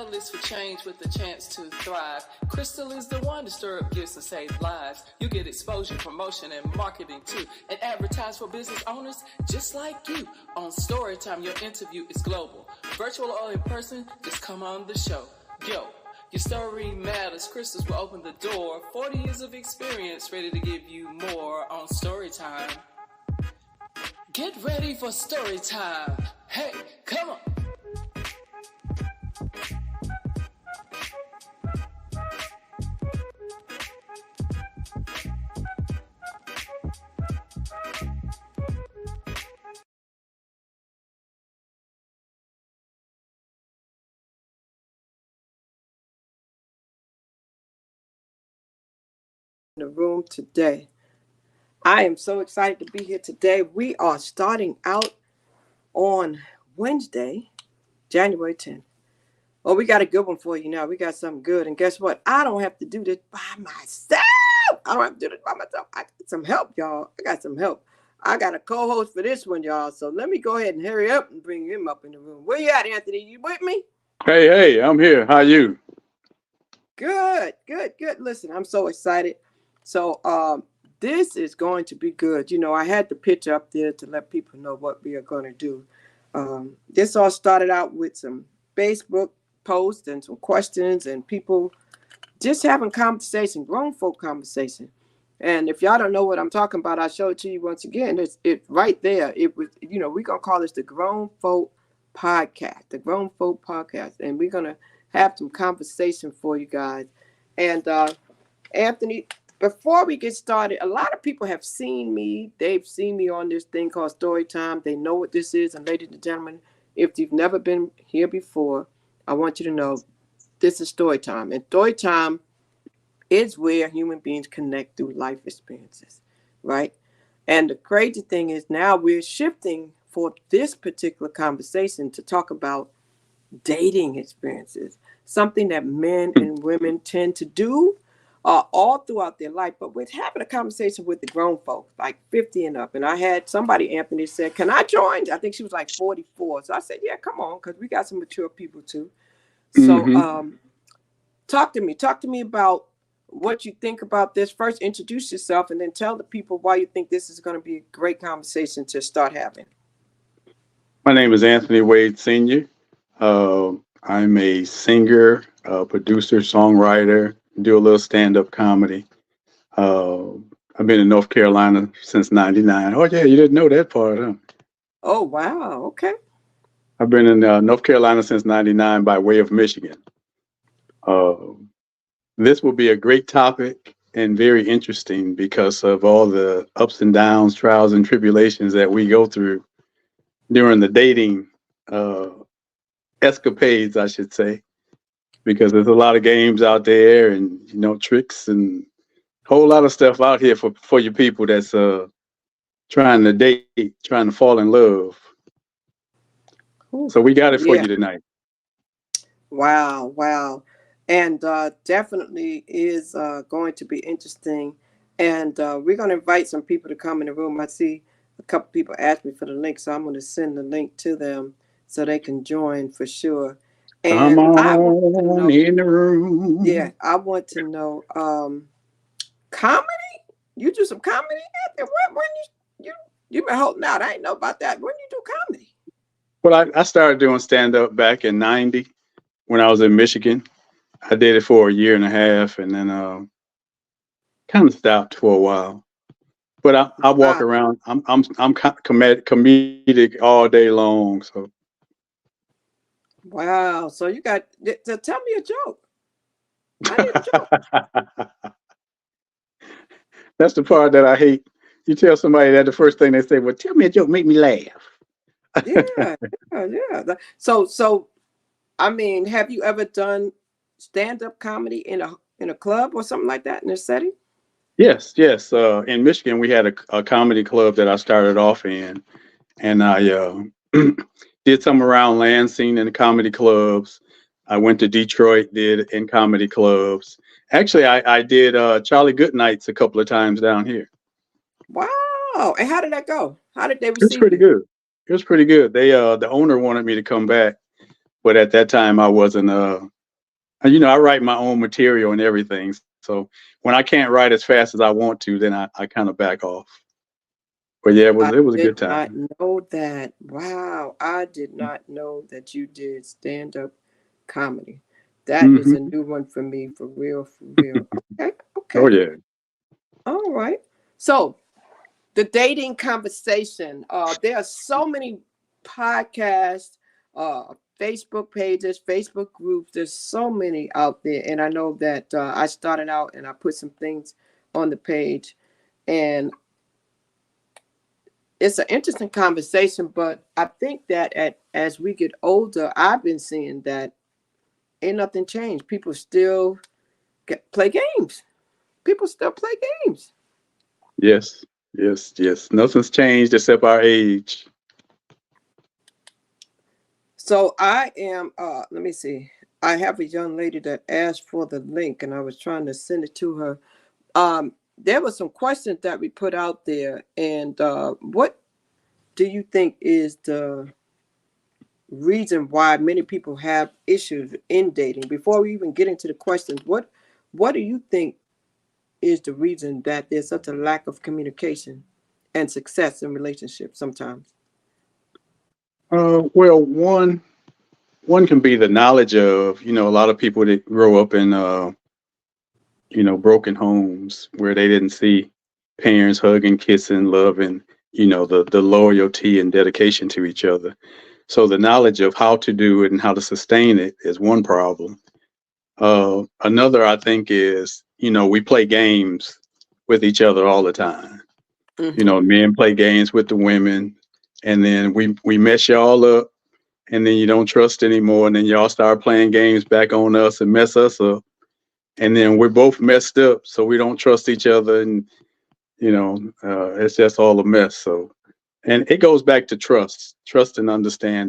catalyst for change with the chance to thrive. Crystal is the one to stir up gifts and save lives. You get exposure, promotion, and marketing too. And advertise for business owners just like you. On Storytime, your interview is global. Virtual or in person, just come on the show. Yo, your story matters. Crystals will open the door. 40 years of experience, ready to give you more on Storytime. Get ready for Storytime. Hey, come on. The room today. I am so excited to be here today. We are starting out on Wednesday, January 10th. Oh, we got a good one for you now. We got something good. And guess what? I don't have to do this by myself. I don't have to do this by myself. I got some help, y'all. I got some help. I got a co-host for this one, y'all. So let me go ahead and hurry up and bring him up in the room. Where you at, Anthony? You with me? Hey, I'm here. How you? Good. Listen, I'm so excited. So this is going to be good. You know, I had the picture up there to let people know what we are going to do. This all started out with some Facebook posts and some questions and people just having conversation, grown folk conversation. And if y'all don't know what I'm talking about, I'll show it to you once again. It's right there. It was, you know, we're going to call this the Grown Folk Podcast, the Grown Folk Podcast. And we're going to have some conversation for you guys. And Anthony, before we get started, a lot of people have seen me. They've seen me on this thing called Storytime. They know what this is. And ladies and gentlemen, if you've never been here before, I want you to know this is Storytime. And Storytime is where human beings connect through life experiences, right? And the crazy thing is now we're shifting for this particular conversation to talk about dating experiences, something that men and women tend to do all throughout their life, but we're having a conversation with the grown folks, like 50 and up. And I had somebody, Anthony, said, can I join? I think she was like 44. So I said, yeah, come on, because we got some mature people too. So talk to me about what you think about this. First, introduce yourself and then tell the people why you think this is going to be a great conversation to start having. My name is Anthony Wade Sr. I'm a singer, producer, songwriter, do a little stand-up comedy. I've been in North Carolina since '99. Oh, yeah, you didn't know that part, huh? Oh, wow. Okay. I've been in North Carolina since '99 by way of Michigan. This will be a great topic and very interesting because of all the ups and downs, trials and tribulations that we go through during the dating escapades, I should say, because there's a lot of games out there and, you know, tricks and a whole lot of stuff out here for your people that's trying to date, trying to fall in love. Ooh, so we got it for you tonight. Wow. And definitely is going to be interesting. And we're going to invite some people to come in the room. I see a couple people asked me for the link, so I'm going to send the link to them so they can join for sure. And come on in the room. Yeah, I want to know comedy. You do some comedy? When you been holding out? I ain't know about that. When you do comedy? Well, I started doing stand-up back in '90 when I was in Michigan. I did it for a year and a half, and then kind of stopped for a while. But I walk around. I'm comedic all day long. So. Wow. So you got to tell me a joke. I need a joke. That's the part that I hate. You tell somebody that the first thing they say, well, tell me a joke, make me laugh. Yeah. So, I mean, have you ever done stand-up comedy in a club or something like that in a setting? Yes. In Michigan, we had a comedy club that I started off in, and I did some around Lansing in the comedy clubs. I went to Detroit, did in comedy clubs. Actually, I did Charlie Goodnights a couple of times down here. Wow. And how did that go? How did they receive it? It was pretty good. They the owner wanted me to come back, but at that time I wasn't And, I write my own material and everything. So when I can't write as fast as I want to, then I kind of back off. But yeah, I it was a did good not time. know that. Wow, I did not know that you did stand-up comedy. That is a Hmm. new one for me, for real, for real. Okay, Oh okay. yeah. All right. So the dating conversation. There are so many podcasts, Facebook pages, Facebook groups. There's so many out there, and I know that I started out and I put some things on the page, and it's an interesting conversation. But I think that as we get older, I've been seeing that ain't nothing changed. People still play games. People still play games. Yes. Yes. Yes. Nothing's changed except our age. So I am, let me see. I have a young lady that asked for the link and I was trying to send it to her. There were some questions that we put out there. And what do you think is the reason why many people have issues in dating? Before we even get into the questions, what do you think is the reason that there's such a lack of communication and success in relationships sometimes? Well, one can be the knowledge of, a lot of people that grow up in broken homes where they didn't see parents hugging, kissing, loving, the loyalty and dedication to each other. So the knowledge of how to do it and how to sustain it is one problem. Another, I think, is, we play games with each other all the time. Mm-hmm. Men play games with the women, and then we mess y'all up, and then you don't trust anymore, and then y'all start playing games back on us and mess us up, and then we're both messed up, so we don't trust each other, and it's just all a mess. So, and it goes back to trust and understanding.